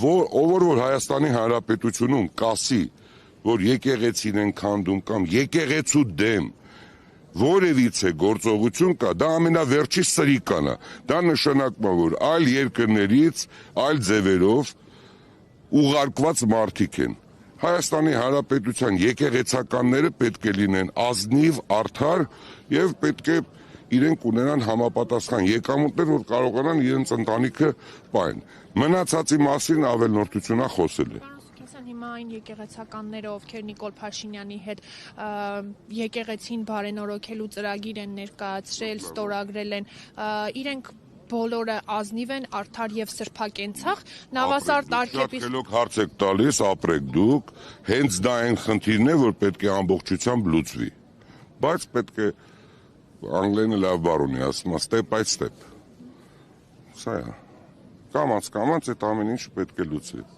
որ Հայաստանի Հանրապետությունում կասի, որ եկեղեցին են քանդում կամ եկեղեցու դեմ որևիցե գործողություն կա, դա ամենավերջի սրիկան է, դա նշանակում է, որ այլ երկրներից, այլ ձևերով ուղարկված մարդիկ են։ Հայաստանի Հանրապետության եկեղեցականները պետք է լինեն ազնիվ, արդար եւ պետք է իրենք ունենան համապատասխան եկամուտներ, որ կարողանան իրենց ընտանիքը պահեն։ Մնացածի մասին ավելնորդությունա խոսել է։ Հիմա այն եկեղեցականները, ովքեր Նիկոլ Փաշինյանի հետ եկեղեցին բարենորոգելու ծրագիր են ներկայացրել, ստորագրել են, իրենք բոլորը ազնիվ են, արդար եւ սրբակենցաղ, նավասարդ Շատ խելոք հարց եք տալիս, ապրեք դուք, հենց դա այն խնդիրն է, որ պետք է ամբողջությամբ լուծվի, բայց պետք է անգլերենը լավ բառ ունի, ասում է step by step, սա է, կամաց այդ ամեն ինչ պետք է լուծվի։